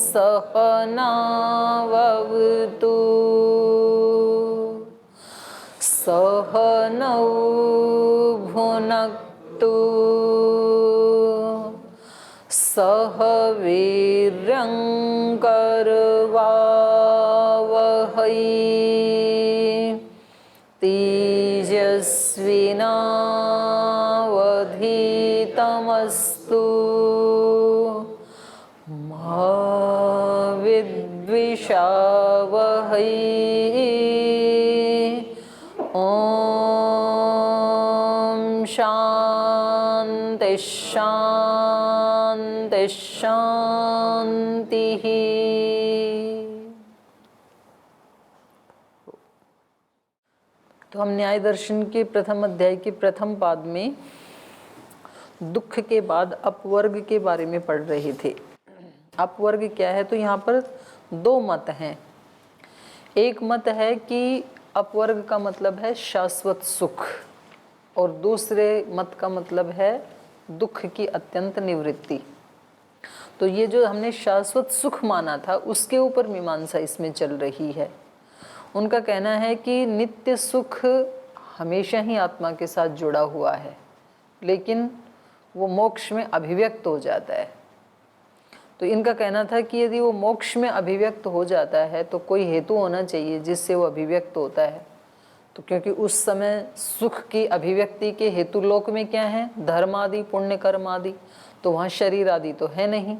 सहनावतु सहनौ भुनक्तु सह वीर्यं करवावहै तेजस्विनावधीतमस्तु मा विद्विषावहै। ॐ शान्ति शान्ति शान्तिः। तो हम न्याय दर्शन के प्रथम अध्याय के प्रथम पाद में दुख के बाद अपवर्ग के बारे में पढ़ रहे थे। अपवर्ग क्या है? तो यहाँ पर दो मत हैं। एक मत है कि अपवर्ग का मतलब है शाश्वत सुख, और दूसरे मत का मतलब है दुख की अत्यंत निवृत्ति। तो ये जो हमने शाश्वत सुख माना था उसके ऊपर मीमांसा इसमें चल रही है। उनका कहना है कि नित्य सुख हमेशा ही आत्मा के साथ जुड़ा हुआ है, लेकिन वो मोक्ष में अभिव्यक्त हो जाता है। तो इनका कहना था कि यदि वो मोक्ष में अभिव्यक्त हो जाता है तो कोई हेतु होना चाहिए जिससे वो अभिव्यक्त होता है। तो क्योंकि उस समय सुख की अभिव्यक्ति के हेतु लोक में क्या है? धर्म आदि, पुण्य कर्म आदि। तो वहाँ शरीर आदि तो है नहीं,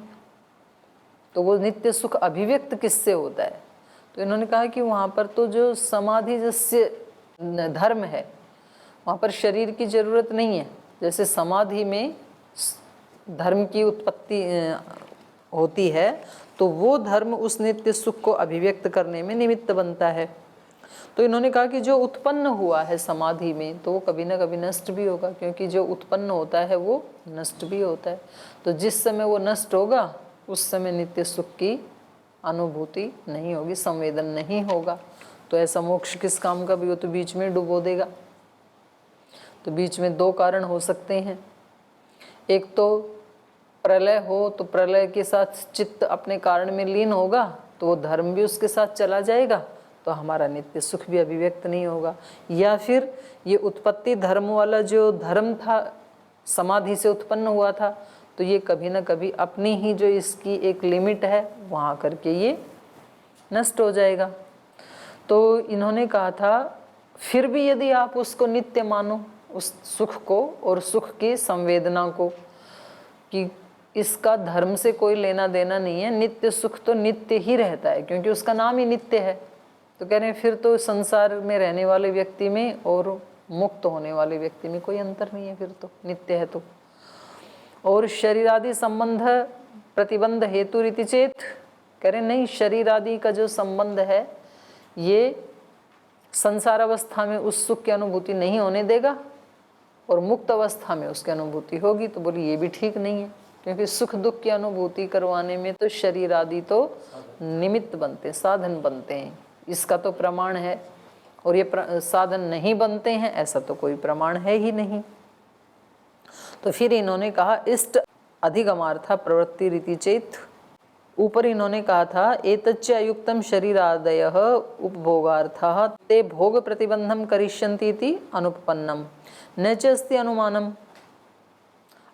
तो वो नित्य सुख अभिव्यक्त किससे होता है? तो इन्होंने कहा कि वहाँ पर तो जो समाधि जैसे धर्म है वहाँ पर शरीर की जरूरत नहीं है। जैसे समाधि में धर्म की उत्पत्ति होती है तो वो धर्म उस नित्य सुख को अभिव्यक्त करने में निमित्त बनता है। तो इन्होंने कहा कि जो उत्पन्न हुआ है समाधि में तो वो कभी ना कभी नष्ट भी होगा, क्योंकि जो उत्पन्न होता है वो नष्ट भी होता है। तो जिस समय वो नष्ट होगा उस समय नित्य सुख की अनुभूति नहीं होगी, संवेदन नहीं होगा। तो ऐसा मोक्ष किस काम का भी हो, तो बीच में डुबो देगा। तो बीच में दो कारण हो सकते हैं। एक तो प्रलय हो, तो प्रलय के साथ चित्त अपने कारण में लीन होगा तो वो धर्म भी उसके साथ चला जाएगा, तो हमारा नित्य सुख भी अभिव्यक्त नहीं होगा। या फिर ये उत्पत्ति धर्म वाला जो धर्म था समाधि से उत्पन्न हुआ था, तो ये कभी ना कभी अपनी ही जो इसकी एक लिमिट है वहाँ करके ये नष्ट हो जाएगा। तो इन्होंने कहा था फिर भी यदि आप उसको नित्य मानो, उस सुख को और सुख की संवेदना को, कि इसका धर्म से कोई लेना देना नहीं है, नित्य सुख तो नित्य ही रहता है क्योंकि उसका नाम ही नित्य है। तो कह रहे हैं फिर तो संसार में रहने वाले व्यक्ति में और मुक्त होने वाले व्यक्ति में कोई अंतर नहीं है, फिर तो नित्य है। तो और शरीर आदि संबंध प्रतिबंध हेतु रीति चेत, कह रहे नहीं, शरीर आदि का जो संबंध है ये संसार अवस्था में उस सुख की अनुभूति नहीं होने देगा और मुक्त अवस्था में उसकी अनुभूति होगी। तो बोली ये भी ठीक नहीं है, क्योंकि सुख दुख की अनुभूति करवाने में तो शरीर आदि तो निमित्त बनते, साधन बनते हैं, इसका तो प्रमाण है। और ये साधन नहीं बनते हैं ऐसा तो कोई प्रमाण है ही नहीं। तो फिर इन्होंने कहा इष्ट अधिगमार्था प्रवृत्ति रीति चेत। ऊपर इन्होंने कहा था एतच्च अयुक्तम शरीरादयः उपभोगार्थः ते भोग प्रतिबंधम करिष्यन्ति इति अनुपपन्नम न च अस्ति अनुमानम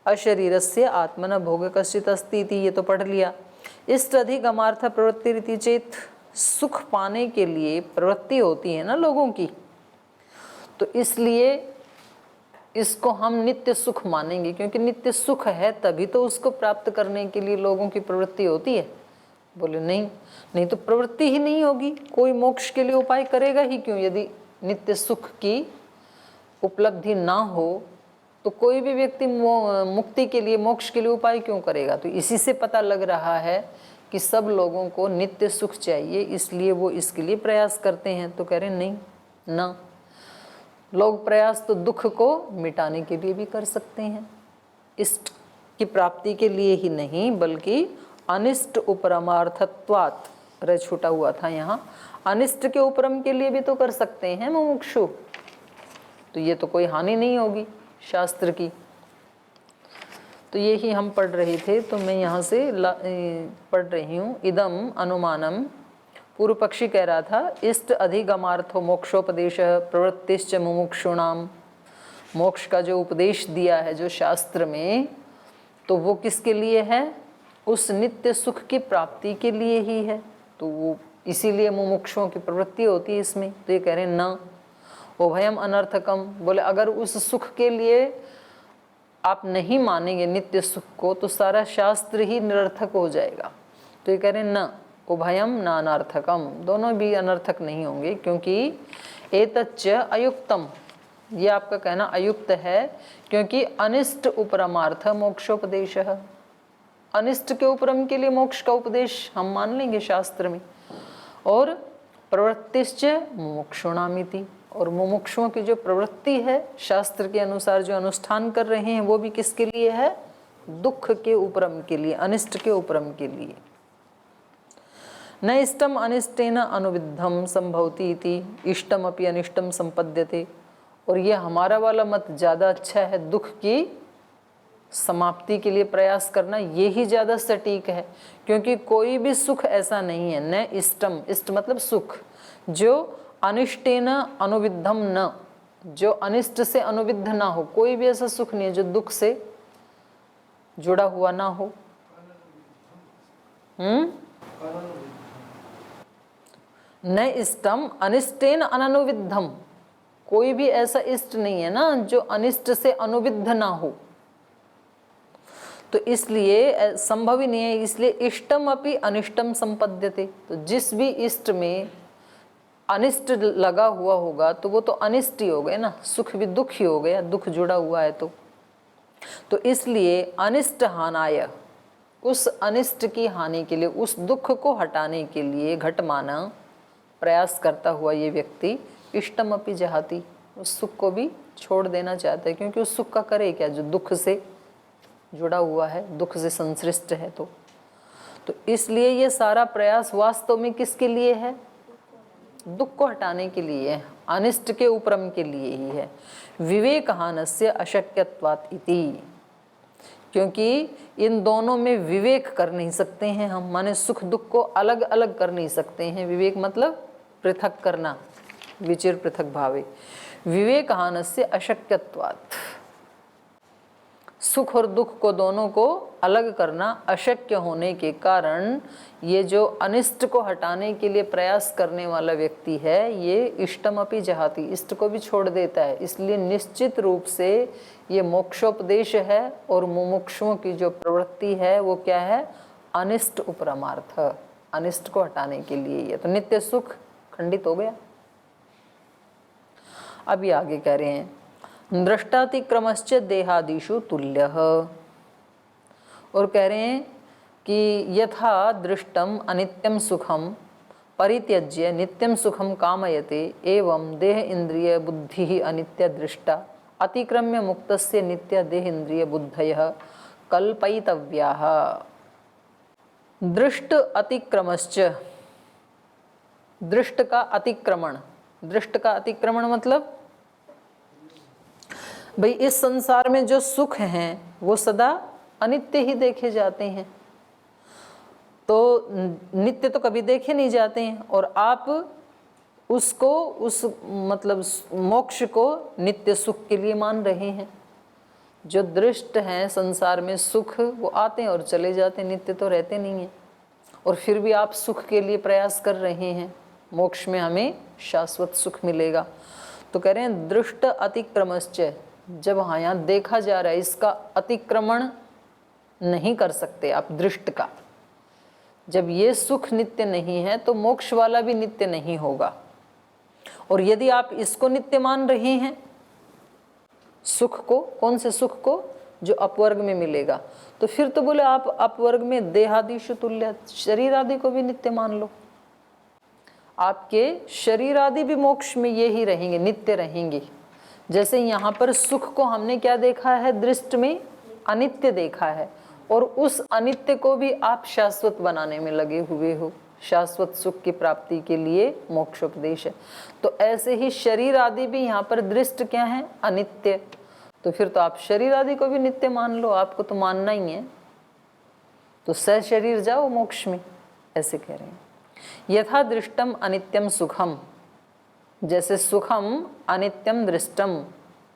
अशरीरस्य आत्मन भोग कश्चित अस्ति इति। ये तो पढ़ लिया। इष्ट अधिगमार्थ प्रवृत्ति रीति चेत, सुख पाने के लिए प्रवृत्ति होती है ना लोगों की, तो इसलिए इसको हम नित्य सुख मानेंगे, क्योंकि नित्य सुख है तभी तो उसको प्राप्त करने के लिए लोगों की प्रवृत्ति होती है। बोले नहीं, नहीं तो प्रवृत्ति ही नहीं होगी, कोई मोक्ष के लिए उपाय करेगा ही क्यों? यदि नित्य सुख की उपलब्धि ना हो तो कोई भी व्यक्ति मुक्ति के लिए, मोक्ष के लिए उपाय क्यों करेगा? तो इसी से पता लग रहा है कि सब लोगों को नित्य सुख चाहिए, इसलिए वो इसके लिए प्रयास करते हैं। तो कह रहे नहीं ना, लोग प्रयास तो दुख को मिटाने के लिए भी कर सकते हैं, इष्ट की प्राप्ति के लिए ही नहीं बल्कि अनिष्ट उपरमार्थत्वात्, रह छूटा हुआ था यहाँ, अनिष्ट के उपरम के लिए भी तो कर सकते हैं मुमुक्षु। तो ये तो कोई हानि नहीं होगी शास्त्र की। तो ये ही हम पढ़ रहे थे, तो मैं यहाँ से पढ़ रही हूँ। इदम अनुमानम, पूर्व पक्षी कह रहा था, इष्ट अधिगमार्थो मोक्षोपदेश प्रवृत्तिश्च मुमुक्षुणाम। मोक्ष का जो उपदेश दिया है जो शास्त्र में, तो वो किसके लिए है? उस नित्य सुख की प्राप्ति के लिए ही है। तो वो इसीलिए मुमुक्षुओं की प्रवृत्ति होती है इसमें। तो ये कह रहे हैं न उभयम अनर्थकम, बोले अगर उस सुख के लिए आप नहीं मानेंगे नित्य सुख को, तो सारा शास्त्र ही निरर्थक हो जाएगा। तो ये कह रहे हैं न उभयम न अनर्थकम, दोनों भी अनर्थक नहीं होंगे, क्योंकि एतच्च अयुक्तम, ये आपका कहना अयुक्त है, क्योंकि अनिष्ट उपरमार्थ मोक्षोपदेश, अनिष्ट के उपरम के लिए मोक्ष का उपदेश हम मान लेंगे शास्त्र में। और प्रवृत्तिश्च मुमुक्षुणामिति, और मुमुक्षुओं की जो प्रवृत्ति है शास्त्र के अनुसार जो अनुष्ठान कर रहे हैं, वो भी किसके लिए है? दुख के उपरम के लिए, अनिष्ट के उपरम के लिए। न इष्टम अनिष्टेन अनुविद्धम संभवति इति इष्टम अपि अनिष्टम संपद्यते। और ये हमारा वाला मत ज़्यादा अच्छा है, दुख की समाप्ति के लिए प्रयास करना, ये ही ज़्यादा सटीक है, क्योंकि कोई भी सुख ऐसा नहीं है, न इष्टम, इष्ट मतलब सुख, जो अनिष्टेन अनुविद्धम, न जो अनिष्ट से अनुविद्ध ना हो, कोई भी ऐसा सुख नहीं है जो दुख से जुड़ा हुआ ना हो। न इष्टम अनिष्टेन अननुविद्धम, कोई भी ऐसा इष्ट नहीं है ना जो अनिष्ट से अनुविद्ध ना हो। तो इसलिए संभव ही नहीं है, इसलिए इष्टम अपि अनिष्टम संपद्यते। तो जिस भी इष्ट में अनिष्ट लगा हुआ होगा तो वो तो अनिष्ट ही हो गए ना, सुख भी दुख ही हो गया, दुख जुड़ा हुआ है। तो इसलिए अनिष्ट हानाय, उस अनिष्ट की हानि के लिए, उस दुख को हटाने के लिए घटमाना प्रयास करता हुआ ये व्यक्ति इष्टम अपि जहाति, उस सुख को भी छोड़ देना चाहता है, क्योंकि उस सुख का करे क्या जो दुख से जुड़ा हुआ है, दुख से संश्लिष्ट है। तो इसलिए ये सारा प्रयास वास्तव में किसके लिए है? दुख को हटाने के लिए है, अनिष्ट के उपरम के लिए ही है। विवेकहानस्य अशक्यत्वात् इति, क्योंकि इन दोनों में विवेक कर नहीं सकते हैं हम, माने सुख दुख को अलग अलग कर नहीं सकते हैं। विवेक मतलब पृथक करना, विचिर पृथक भावे। विवेकहानस्य अशक्यत्वात्, सुख और दुख को दोनों को अलग करना अशक्य होने के कारण ये जो अनिष्ट को हटाने के लिए प्रयास करने वाला व्यक्ति है, ये इष्टम अपि जहाति, इष्ट को भी छोड़ देता है। इसलिए निश्चित रूप से ये मोक्षोपदेश है, और मुमुक्षुओं की जो प्रवृत्ति है वो क्या है? अनिष्ट उपरमार्थ, अनिष्ट को हटाने के लिए। ये तो नित्य सुख खंडित हो गया। अभी आगे कह रहे हैं दृष्टातिक्रमश्च देहादिषु तुल्यः, और कह रहे हैं कि यथा दृष्टम अनित्यम सुखम परित्यज्य नित्यम सुखम कामयते, एवं देह इंद्रिय बुद्धि अनित्य दृष्टा अतिक्रम्य मुक्तस्य नित्य देह इंद्रिय बुद्धयः कल्पयितव्याः। दृष्ट अतिक्रमश्च, दृष्ट का अतिक्रमण, दृष्ट का अतिक्रमण मतलब भाई इस संसार में जो सुख हैं वो सदा अनित्य ही देखे जाते हैं, तो नित्य तो कभी देखे नहीं जाते हैं। और आप उसको, उस मतलब मोक्ष को नित्य सुख के लिए मान रहे हैं। जो दृष्ट हैं संसार में सुख, वो आते हैं और चले जाते हैं, नित्य तो रहते नहीं हैं। और फिर भी आप सुख के लिए प्रयास कर रहे हैं, मोक्ष में हमें शाश्वत सुख मिलेगा। तो कह रहे हैं दृष्ट अतिक्रमश्च, जब हाँ यहाँ देखा जा रहा है, इसका अतिक्रमण नहीं कर सकते आप दृष्ट का। जब ये सुख नित्य नहीं है तो मोक्ष वाला भी नित्य नहीं होगा। और यदि आप इसको नित्य मान रहे हैं, सुख को, कौन से सुख को? जो अपवर्ग में मिलेगा, तो फिर तो बोले आप अपवर्ग में देहादिषु तुल्य, शरीर आदि को भी नित्य मान लो। आपके शरीर आदि भी मोक्ष में ये ही रहेंगे, नित्य रहेंगे। जैसे यहाँ पर सुख को हमने क्या देखा है? दृष्ट में अनित्य देखा है, और उस अनित्य को भी आप शाश्वत बनाने में लगे हुए हो। शाश्वत सुख की प्राप्ति के लिए मोक्षोपदेश है। तो ऐसे ही शरीर आदि भी यहाँ पर दृष्ट क्या है? अनित्य। तो फिर तो आप शरीर आदि को भी नित्य मान लो, आपको तो मानना ही है, तो सह शरीर जाओ मोक्ष में, ऐसे कह रहे हैं। यथा दृष्टम अनित्यम सुखम, जैसे सुखम अनित्यम दृष्टम,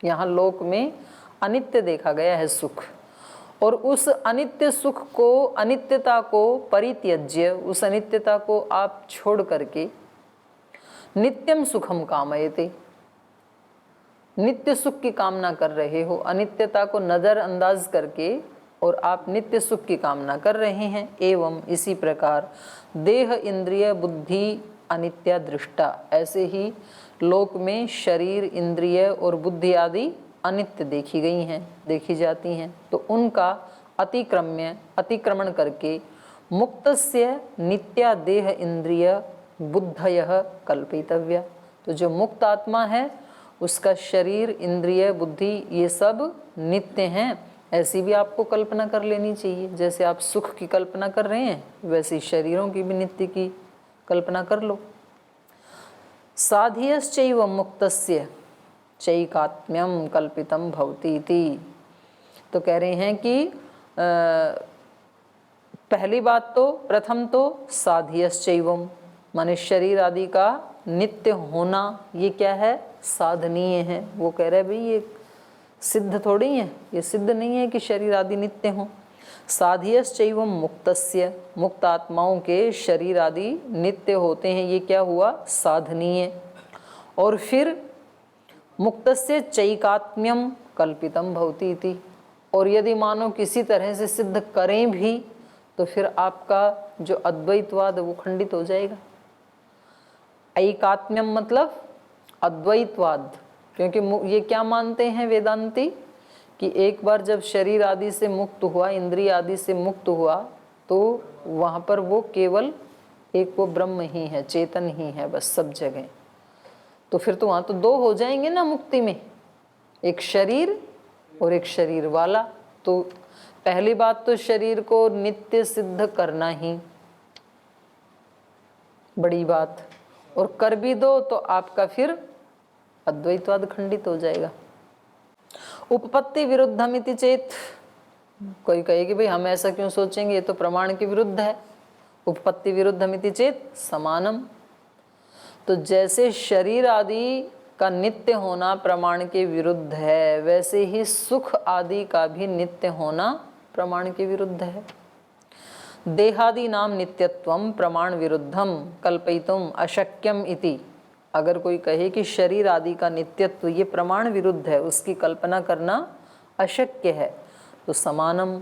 यहाँ लोक में अनित्य देखा गया है सुख, और उस अनित्य सुख को, अनित्यता को परित्यज्य, उस अनित्यता को आप छोड़ करके नित्यम सुखम कामयते, नित्य सुख की कामना कर रहे हो, अनित्यता को नजरअंदाज करके और आप नित्य सुख की कामना कर रहे हैं। एवं इसी प्रकार देह इंद्रिय बुद्धि अनित्या दृष्टा, ऐसे ही लोक में शरीर इंद्रिय और बुद्धि आदि अनित्य देखी गई हैं, देखी जाती हैं, तो उनका अतिक्रमण करके मुक्तस्य नित्या देह इंद्रिय बुद्धयः कल्पितव्या, तो जो मुक्त आत्मा है उसका शरीर इंद्रिय बुद्धि ये सब नित्य हैं, ऐसी भी आपको कल्पना कर लेनी चाहिए। जैसे आप सुख की कल्पना कर रहे हैं वैसे शरीरों की भी नित्य की कल्पना कर लो। साधियश्चैव मुक्तस्य चैकात्म्यम कल्पितम भवति इति, तो कह रहे हैं कि पहली बात तो, प्रथम तो साधियश्चैवम, माने शरीर आदि का नित्य होना, ये क्या है, साधनीय है। वो कह रहे भाई ये सिद्ध थोड़ी है, ये सिद्ध नहीं है कि शरीर आदि नित्य हों। साधियश्चैवम मुक्तस्य, मुक्त आत्माओं के शरीर आदि नित्य होते हैं, ये क्या हुआ, साधनीय। और फिर मुक्तस्य चैकात्म्यम कल्पितम भवति इति, और यदि मानो किसी तरह से सिद्ध करें भी तो फिर आपका जो अद्वैतवाद वो खंडित हो जाएगा। ऐकात्म्यम मतलब अद्वैतवाद, क्योंकि ये क्या मानते हैं वेदांती कि एक बार जब शरीर आदि से मुक्त हुआ, इंद्रिय आदि से मुक्त हुआ, तो वहाँ पर वो केवल एक वो ब्रह्म ही है, चेतन ही है बस सब जगह। तो फिर तो वहाँ तो दो हो जाएंगे ना मुक्ति में, एक शरीर और एक शरीर वाला। तो पहली बात तो शरीर को नित्य सिद्ध करना ही बड़ी बात, और कर भी दो तो आपका फिर अद्वैतवाद खंडित हो जाएगा। उपपत्ति विरुद्धमिति चेत, कोई कहे कि भाई हम ऐसा क्यों सोचेंगे, ये तो प्रमाण के विरुद्ध है। उपपत्ति विरुद्धमिति चेत समानम, तो जैसे शरीर आदि का नित्य होना प्रमाण के विरुद्ध है, वैसे ही सुख आदि का भी नित्य होना प्रमाण के विरुद्ध है। देहादि नाम नित्यत्वम प्रमाण विरुद्धम कल्पयितुम अशक्यम इति, अगर कोई कहे कि शरीर आदि का नित्यत्व ये प्रमाण विरुद्ध है, उसकी कल्पना करना अशक्य है, तो समानम,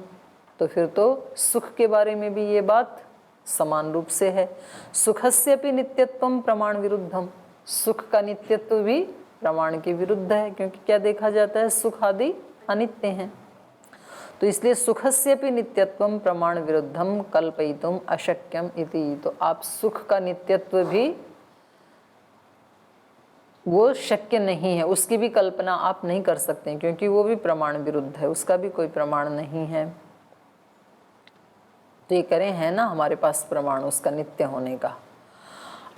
तो फिर तो सुख के बारे में भी ये बात समान रूप से है। सुखस्यपि नित्यत्वम प्रमाण विरुद्धम, सुख का नित्यत्व भी प्रमाण के विरुद्ध है, क्योंकि क्या देखा जाता है, सुख आदि अनित्य हैं। तो इसलिए सुखस्यपि नित्यत्वम प्रमाण विरुद्धम कल्पयितुम अशक्यम इति, तो आप सुख का नित्यत्व भी वो शक्य नहीं है, उसकी भी कल्पना आप नहीं कर सकते, क्योंकि वो भी प्रमाण विरुद्ध है, उसका भी कोई प्रमाण नहीं है। तो ये करें है ना हमारे पास प्रमाण उसका नित्य होने का।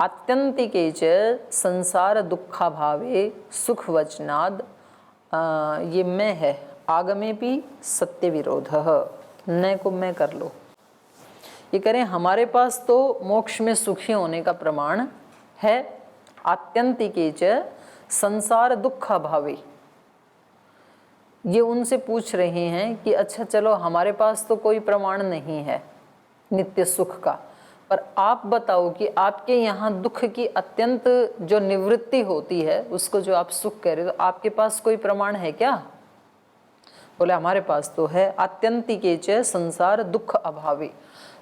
आत्यंतिके च संसार दुखाभावे सुख वचनाद, ये मैं है, आगमे भी सत्य विरोध, न को मैं कर लो। ये करें हमारे पास तो मोक्ष में सुखी होने का प्रमाण है। आत्यंतिके च संसार दुखाभावे, ये उनसे पूछ रहे हैं कि अच्छा चलो हमारे पास तो कोई प्रमाण नहीं है नित्य सुख का, पर आप बताओ कि आपके यहाँ दुख की अत्यंत जो निवृत्ति होती है उसको जो आप सुख कह रहे हो, तो आपके पास कोई प्रमाण है क्या? बोले हमारे पास तो है। आत्यंतिके च संसार दुख अभावे,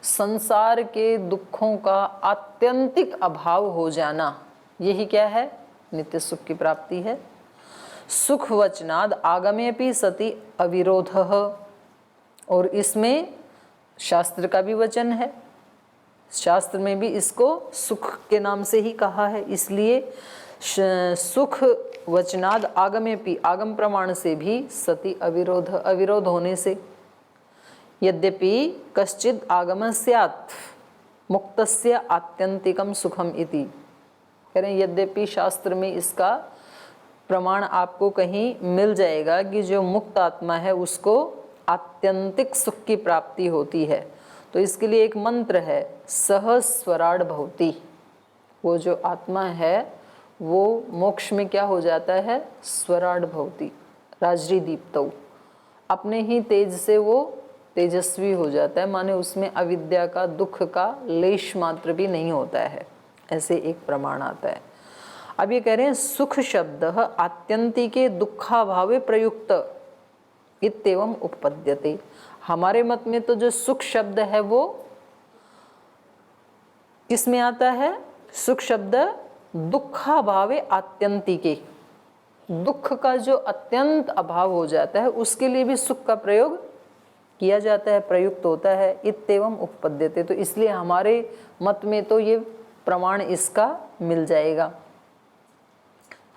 संसार के दुखों का आत्यंतिक अभाव हो जाना, यही क्या है, नित्य सुख की प्राप्ति है। सुख वचनाद आगमेपि सति अविरोध, और इसमें शास्त्र का भी वचन है, शास्त्र में भी इसको सुख के नाम से ही कहा है, इसलिए सुख वचनाद आगमेपि, आगम प्रमाण से भी सति अविरोध, अविरोध होने से। यद्यपि कश्चिद आगम स्यात् मुक्तस्य आत्यंतिकम सुखम इति, कह रहे हैं यद्यपि शास्त्र में इसका प्रमाण आपको कहीं मिल जाएगा कि जो मुक्त आत्मा है उसको आत्यंतिक सुख की प्राप्ति होती है। तो इसके लिए एक मंत्र है, सह स्वराड भवति। वो जो आत्मा है वो मोक्ष में क्या हो जाता है, स्वराड भवति, राजरी दीप्तौ, अपने ही तेज से वो तेजस्वी हो जाता है, माने उसमें अविद्या का, दुख का लेश मात्र भी नहीं होता है। ऐसे एक प्रमाण आता है। अब ये कह रहे हैं सुख शब्द आत्यंतिके दुखाभावे प्रयुक्त इत्येवं उपपद्यते। हमारे मत में तो जो सुख शब्द है वो किसमें आता है, सुख शब्द दुखाभावे आत्यंतिके, दुख का जो अत्यंत अभाव हो जाता है उसके लिए भी सुख का प्रयोग किया जाता है, प्रयुक्त होता है। इत्येवं उपपद्यते, तो इसलिए हमारे मत में तो ये प्रमाण इसका मिल जाएगा।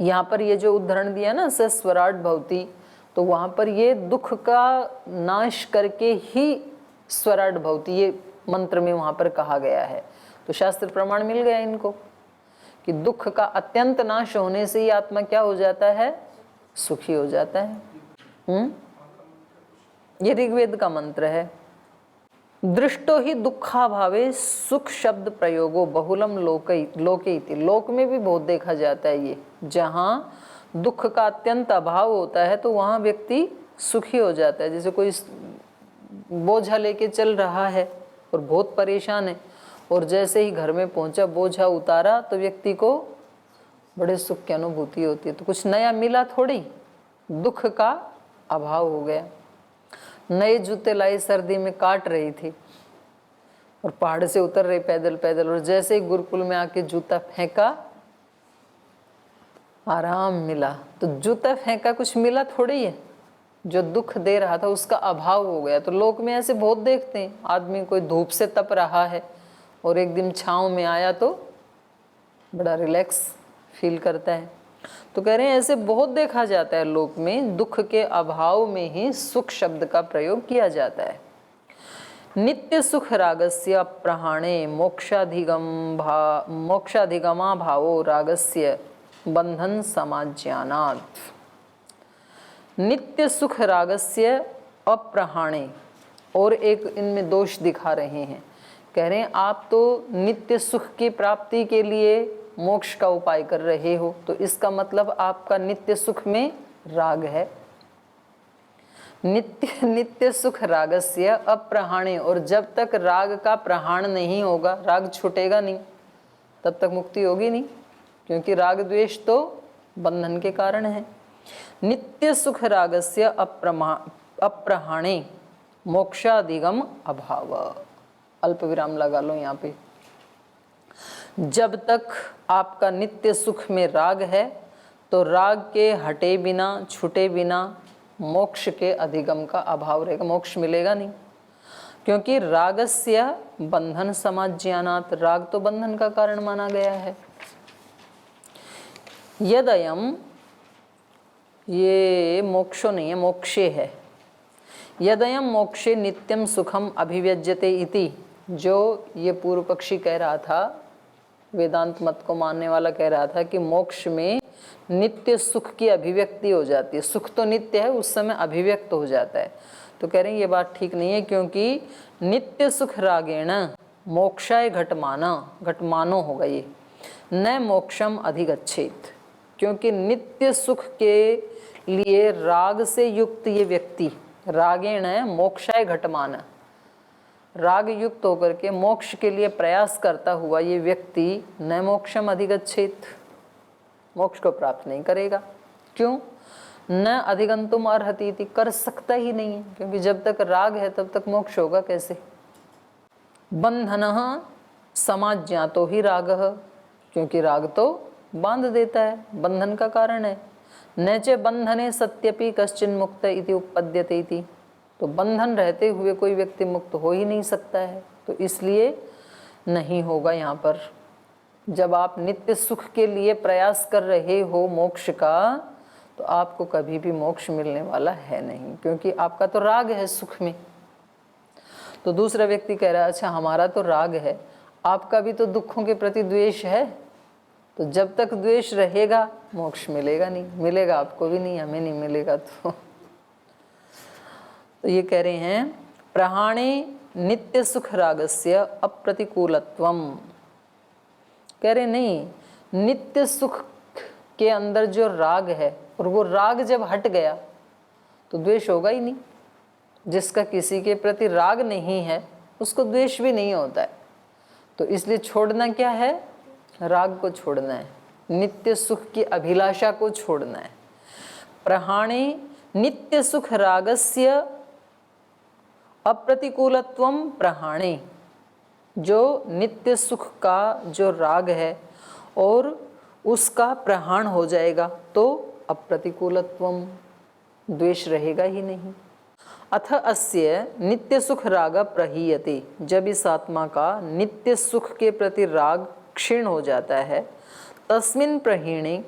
यहाँ पर ये जो उदाहरण दिया ना स स्वराट भवति, तो वहाँ पर ये दुख का नाश करके ही स्वराट भवति ये मंत्र में वहाँ पर कहा गया है। तो शास्त्र प्रमाण मिल गया इनको कि दुख का अत्यंत नाश होने से ही आत्मा क्या हो जाता है, सुखी हो जाता है। ये ऋग्वेद का मंत्र है। दृष्टो ही दुखाभावे सुख शब्द प्रयोगो बहुलम लोके इति। लोक में भी बहुत देखा जाता है ये, जहाँ दुख का अत्यंत अभाव होता है तो वहाँ व्यक्ति सुखी हो जाता है। जैसे कोई बोझा लेके चल रहा है और बहुत परेशान है, और जैसे ही घर में पहुंचा, बोझा उतारा, तो व्यक्ति को बड़े सुख की अनुभूति होती है। तो कुछ नया मिला थोड़ी, दुख का अभाव हो गया। नए जूते लाई, सर्दी में काट रही थी और पहाड़ से उतर रही पैदल पैदल, और जैसे ही गुरुकुल में आके जूता फेंका, आराम मिला। तो जूता फेंका, कुछ मिला थोड़ी है, जो दुख दे रहा था उसका अभाव हो गया। तो लोक में ऐसे बहुत देखते हैं, आदमी कोई धूप से तप रहा है और एक दिन छाँव में आया तो बड़ा रिलैक्स फील करता है। तो कह रहे हैं ऐसे बहुत देखा जाता है लोक में, दुख के अभाव में ही सुख शब्द का प्रयोग किया जाता है। नित्य सुख रागस्य प्रहाणे मोक्षाधिगमा भावो रागस्य बंधन समाज्यानात्। नित्य सुख रागस्य अप्रहाणे, और एक इनमें दोष दिखा रहे हैं। कह रहे हैं आप तो नित्य सुख की प्राप्ति के लिए मोक्ष का उपाय कर रहे हो, तो इसका मतलब आपका नित्य सुख में राग है। नित्य सुख रागस्य अप्रहाणे, और जब तक राग का प्रहाण नहीं होगा, राग छूटेगा नहीं, तब तक मुक्ति होगी नहीं, क्योंकि राग द्वेष तो बंधन के कारण है। नित्य सुख रागस्य अप्रहाणे मोक्षाधिगम अभाव। अल्प विराम लगा लो यहाँ पे। जब तक आपका नित्य सुख में राग है तो राग के हटे बिना, छूटे बिना मोक्ष के अधिगम का अभाव रहेगा, मोक्ष मिलेगा नहीं। क्योंकि रागस्य बंधन समाज्यानात्, राग तो बंधन का कारण माना गया है। यदयम, ये मोक्षो नहीं है, मोक्षे है। यदयम मोक्षे नित्यम सुखम अभिव्यज्यते इति, जो ये पूर्व पक्षी कह रहा था, वेदांत मत को मानने वाला कह रहा था कि मोक्ष में नित्य सुख की अभिव्यक्ति हो जाती है। सुख तो नित्य है, उस समय अभिव्यक्त हो जाता है। तो कह रहे हैं ये बात ठीक नहीं है, क्योंकि नित्य सुख रागेण मोक्षाय घटमानो होगा ये, न मोक्षम अधिगच्छेत। क्योंकि नित्य सुख के लिए राग से युक्त ये व्यक्ति, रागेण मोक्षाय घटमान, राग युक्त होकर के मोक्ष के लिए प्रयास करता हुआ ये व्यक्ति न मोक्षम अधिगच्छेत, मोक्ष को प्राप्त नहीं करेगा। क्यों? न अधिगंतुम अर्हति, कर सकता ही नहीं है, क्योंकि जब तक राग है तब तक मोक्ष होगा कैसे। बंधनः समाज्ञातो ही रागः, क्योंकि राग तो बांध देता है, बंधन का कारण है। न च बंधने सत्यपि कश्चिन मुक्त इति उपपद्यते इति, तो बंधन रहते हुए कोई व्यक्ति मुक्त हो ही नहीं सकता है, तो इसलिए नहीं होगा यहाँ पर। जब आप नित्य सुख के लिए प्रयास कर रहे हो मोक्ष का, तो आपको कभी भी मोक्ष मिलने वाला है नहीं, क्योंकि आपका तो राग है सुख में। तो दूसरा व्यक्ति कह रहा है अच्छा हमारा तो राग है, आपका भी तो दुखों के प्रति द्वेष है, तो जब तक द्वेष रहेगा मोक्ष मिलेगा नहीं, मिलेगा आपको भी नहीं, हमें नहीं मिलेगा। तो ये कह रहे हैं प्रहाणे नित्य सुख रागस्य अप्रतिकूलत्वम। कह रहे नहीं, नित्य सुख के अंदर जो राग है, और वो राग जब हट गया तो द्वेष होगा ही नहीं। जिसका किसी के प्रति राग नहीं है उसको द्वेष भी नहीं होता है। तो इसलिए छोड़ना क्या है, राग को छोड़ना है, नित्य सुख की अभिलाषा को छोड़ना है। प्रहाणे नित्य सुख रागस्य अप्रतिकूलत्वम प्रहाणे, जो नित्य सुख का जो राग है और उसका प्रहाण हो जाएगा तो अप्रतिकूलत्वम, द्वेष रहेगा ही नहीं। अथ अस्य नित्य सुख राग प्रहीयते, जब इस आत्मा का नित्य सुख के प्रति राग क्षीण हो जाता है, तस्मिन् प्रहीणे,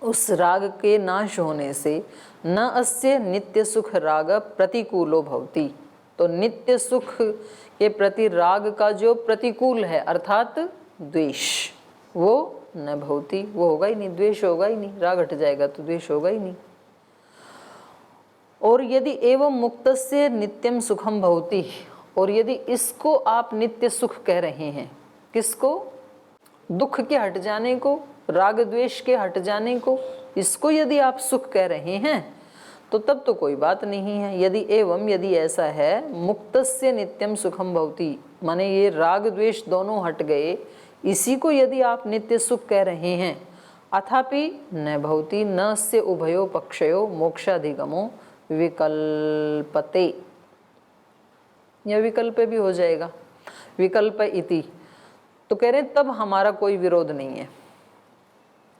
उस राग के नाश होने से, न अस्य नित्य सुख राग प्रतिकूलो भवति, तो नित्य सुख के प्रति राग का जो प्रतिकूल है अर्थात द्वेष, वो न भवति, वो होगा ही नहीं, द्वेष होगा ही नहीं। राग हट जाएगा तो द्वेष होगा ही नहीं। और यदि एवं मुक्तस्य नित्यम सुखम भवति, और यदि इसको आप नित्य सुख कह रहे हैं, किसको, दुख के हट जाने को, राग द्वेष के हट जाने को, इसको यदि आप सुख कह रहे हैं तो तब तो कोई बात नहीं है। यदि एवं, यदि ऐसा है, मुक्तस्य नित्यम सुखम भवति, माने ये राग द्वेष दोनों हट गए, इसी को यदि आप नित्य सुख कह रहे हैं, अथापि न भवति न से उभयो पक्षयो मोक्षाधिगमो विकल्पते, यह विकल्प भी हो जाएगा, विकल्प इति। तो कह रहे तब हमारा कोई विरोध नहीं है।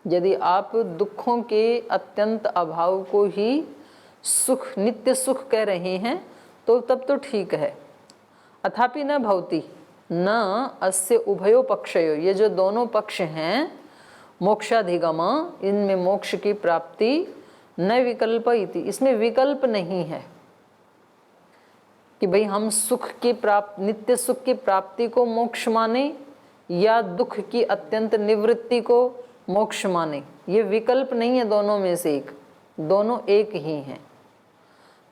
यदि आप दुखों के अत्यंत अभाव को ही सुख, नित्य सुख कह रहे हैं तो तब तो ठीक है। अथापि न भवति न अस्य उभयो पक्षयो, ये जो दोनों पक्ष हैं मोक्षाधिगम, इनमें मोक्ष की प्राप्ति, न विकल्प इति, इसमें विकल्प नहीं है कि भाई हम सुख की प्राप्ति, नित्य सुख की प्राप्ति को मोक्ष माने या दुख की अत्यंत निवृत्ति को मोक्ष माने, ये विकल्प नहीं है दोनों में से एक, दोनों एक ही हैं।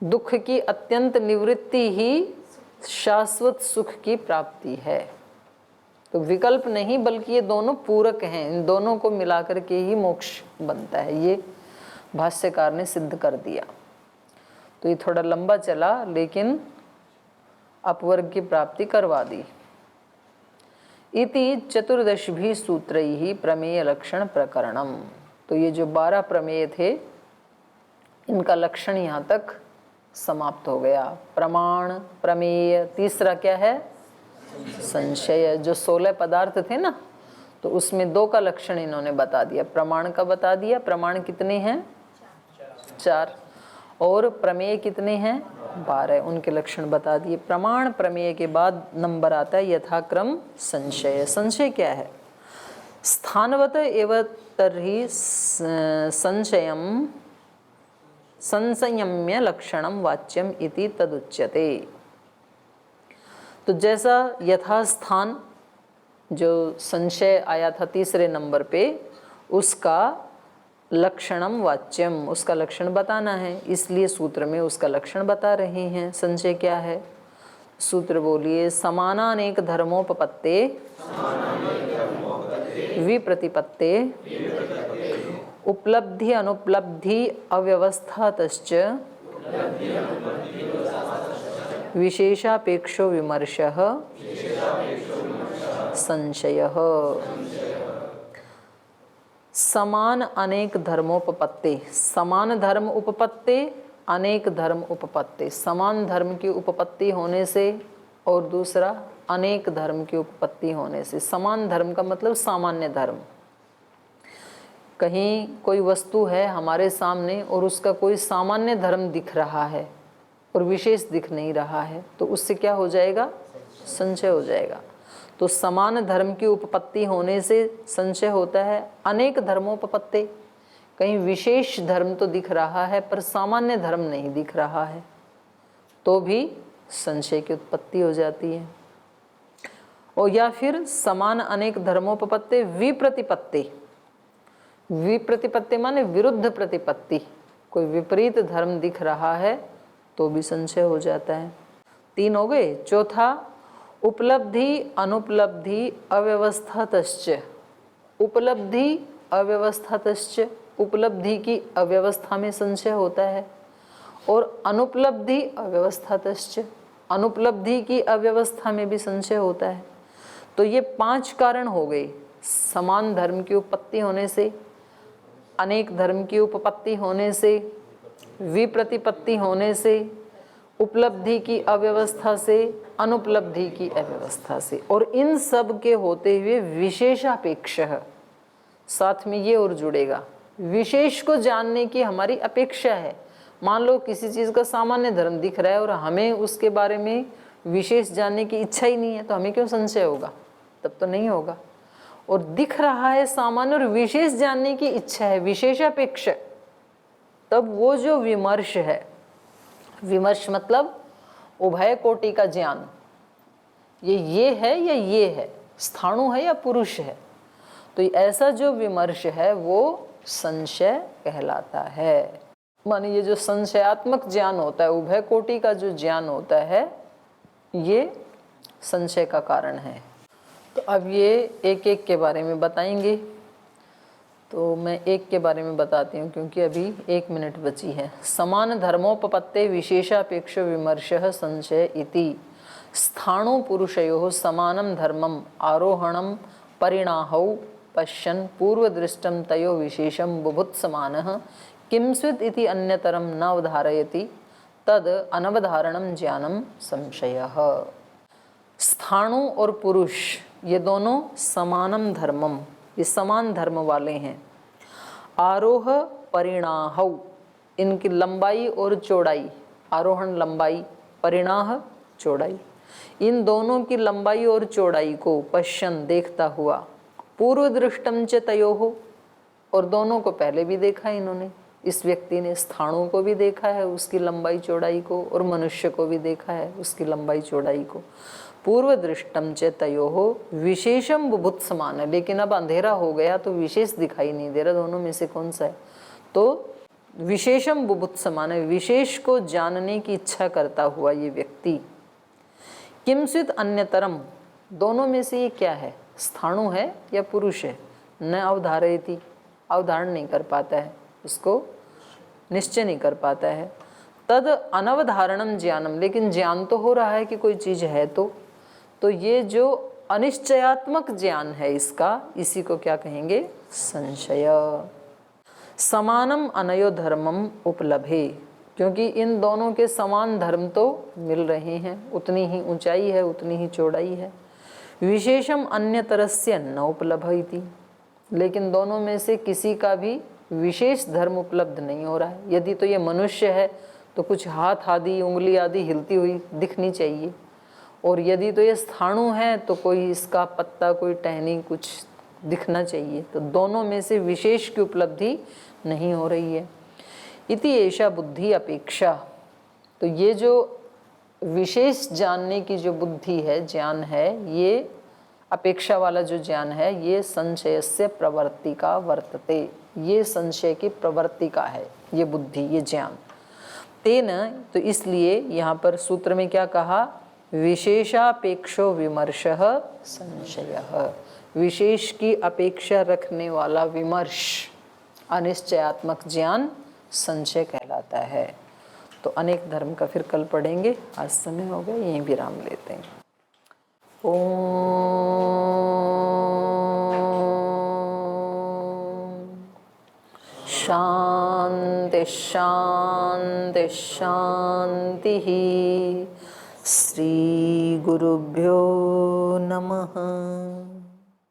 दुख की अत्यंत निवृत्ति ही शाश्वत सुख की प्राप्ति है। तो विकल्प नहीं, बल्कि ये दोनों पूरक हैं, इन दोनों को मिलाकर के ही मोक्ष बनता है, ये भाष्यकार ने सिद्ध कर दिया। तो ये थोड़ा लंबा चला लेकिन अपवर्ग की प्राप्ति करवा दी। इति चतुर्दशभिः सूत्रैः प्रमेय लक्षण प्रकरणम। तो ये जो 12 प्रमेय थे इनका लक्षण यहाँ तक समाप्त हो गया। प्रमाण, प्रमेय, तीसरा क्या है, संशय। जो 16 पदार्थ थे ना, तो उसमें 2 का लक्षण इन्होंने बता दिया, प्रमाण का बता दिया। प्रमाण कितने हैं, 4, और प्रमेय कितने हैं, 12, उनके लक्षण बता दिए। प्रमाण प्रमेय के बाद नंबर आता है यथाक्रम संशय। संशय क्या है, स्थानवत एव तर्हि संशयम संसंयम्य लक्षणम वाच्यम इति तदुच्यते। तो जैसा यथास्थान जो संशय आया था तीसरे नंबर पे, उसका लक्षणम वाच्यम, उसका लक्षण बताना है, इसलिए सूत्र में उसका लक्षण बता रहे हैं। संशय क्या है, सूत्र बोलिए, समानानेक धर्मोपपत्ते विप्रतिपत्ते उपलब्धि अनुपलब्धि अव्यवस्थातश्च विशेषापेक्षो विमर्शः संशयः। समान अनेक धर्मोपपत्ते, समान धर्म उपपत्ते, अनेक धर्म उपपत्ति। समान धर्म की उपपत्ति होने से और दूसरा अनेक धर्म की उपपत्ति होने से। समान धर्म का मतलब सामान्य धर्म। कहीं कोई वस्तु है हमारे सामने और उसका कोई सामान्य धर्म दिख रहा है और विशेष दिख नहीं रहा है, तो उससे क्या हो जाएगा, संशय हो जाएगा। तो समान धर्म की उपपत्ति होने से संशय होता है। अनेक धर्मोपपत्ति, कहीं विशेष धर्म तो दिख रहा है पर सामान्य धर्म नहीं दिख रहा है, तो भी संशय की उत्पत्ति हो जाती है। और या फिर समान अनेक धर्मोपपत्ति विप्रतिपत्ति। विप्रतिपत्ति माने विरुद्ध प्रतिपत्ति, कोई विपरीत धर्म दिख रहा है तो भी संशय हो जाता है। 3 हो गए। चौथा, उपलब्धि अनुपलब्धि अव्यवस्थातश्च। उपलब्धि अव्यवस्थातश्च, उपलब्धि की अव्यवस्था में संशय होता है, और अनुपलब्धि अव्यवस्थातश्च, अनुपलब्धि की अव्यवस्था में भी संशय होता है। तो ये 5 कारण हो गए। समान धर्म की उत्पत्ति होने से, अनेक धर्म की उपपत्ति होने से, विप्रतिपत्ति होने से, उपलब्धि की अव्यवस्था से, अनुपलब्धि की अव्यवस्था से, और इन सब के होते हुए विशेषापेक्ष, साथ में ये और जुड़ेगा, विशेष को जानने की हमारी अपेक्षा है। मान लो किसी चीज़ का सामान्य धर्म दिख रहा है और हमें उसके बारे में विशेष जानने की इच्छा ही नहीं है, तो हमें क्यों संशय होगा? तब तो नहीं होगा। और दिख रहा है सामान्य और विशेष जानने की इच्छा है, विशेषापेक्ष, तब वो जो विमर्श है, विमर्श मतलब उभय कोटि का ज्ञान, ये है या ये है, स्थाणु है या पुरुष है, तो ऐसा जो विमर्श है वो संशय कहलाता है। माने ये जो संशयात्मक ज्ञान होता है, उभय कोटि का जो ज्ञान होता है, ये संशय का कारण है। तो अब ये एक एक के बारे में बताएंगे। तो मैं एक के बारे में बताती हूँ क्योंकि अभी 1 मिनट बची है। समान धर्मोपपत्ते विशेषापेक्ष विमर्शः संशय इति स्थाणु पुरुषयोः समानं धर्मम् आरोहणं परिणाहौ पश्यन् पूर्वदृष्टं तयो विशेषं बुभुत्समानः किंस्वित् इति अन्यतरं न अवधारयति तद अनवधारणं ज्ञानं संशयः। स्थाणु और पुरुष ये दोनों समानम धर्मम, ये समान धर्म वाले हैं। आरोह परिणाहौ, इनकी लंबाई और चौड़ाई, आरोहण लंबाई, परिणाह चौड़ाई, इन दोनों की लंबाई और चौड़ाई को पश्यन देखता हुआ, पूर्व दृष्टम च तयोः, और दोनों को पहले भी देखा है इन्होंने, इस व्यक्ति ने स्थाणु को भी देखा है उसकी लंबाई चौड़ाई को, और मनुष्य को भी देखा है उसकी लंबाई चौड़ाई को। पूर्व दृष्टम च तयोः विशेषम बुभुत्समान है, लेकिन अब अंधेरा हो गया तो विशेष दिखाई नहीं दे रहा, दोनों में से कौन सा है? तो विशेषम बुभुत्समान है, विशेष को जानने की इच्छा करता हुआ ये व्यक्ति। किंचित अन्यतरम, दोनों में से ये क्या है, स्थाणु है या पुरुष है? न अवधारयति, अवधारण नहीं कर पाता है, उसको निश्चय नहीं कर पाता है। तद अनवधारणम ज्ञानम, लेकिन ज्ञान तो हो रहा है कि कोई चीज है। तो ये जो अनिश्चयात्मक ज्ञान है इसका, इसी को क्या कहेंगे? संशय। समानम अनयो धर्मम उपलभे, क्योंकि इन दोनों के समान धर्म तो मिल रहे हैं, उतनी ही ऊंचाई है, उतनी ही चौड़ाई है। विशेषम अन्यतरस्य न उपलभयति, लेकिन दोनों में से किसी का भी विशेष धर्म उपलब्ध नहीं हो रहा है। यदि तो ये मनुष्य है तो कुछ हाथ आदि, उंगली आदि हिलती हुई दिखनी चाहिए, और यदि तो ये स्थाणु है तो कोई इसका पत्ता, कोई टहनी कुछ दिखना चाहिए। तो दोनों में से विशेष की उपलब्धि नहीं हो रही है। इति एषा बुद्धि अपेक्षा, तो ये जो विशेष जानने की जो बुद्धि है, ज्ञान है, ये अपेक्षा वाला जो ज्ञान है, ये संशयस्य प्रवर्तिका वर्तते, ये संशय की प्रवृत्तिका है ये बुद्धि, ये ज्ञान। तेन, तो इसलिए यहाँ पर सूत्र में क्या कहा? विशेषापेक्षो विमर्शः संशयः, विशेष की अपेक्षा रखने वाला विमर्श, अनिश्चयात्मक ज्ञान संशय कहलाता है। तो अनेक धर्म का फिर कल पढ़ेंगे, आज समय हो गया, यहीं विराम लेते हैं। ओम शांति शांति शांति। श्री गुरुभ्यो नमः।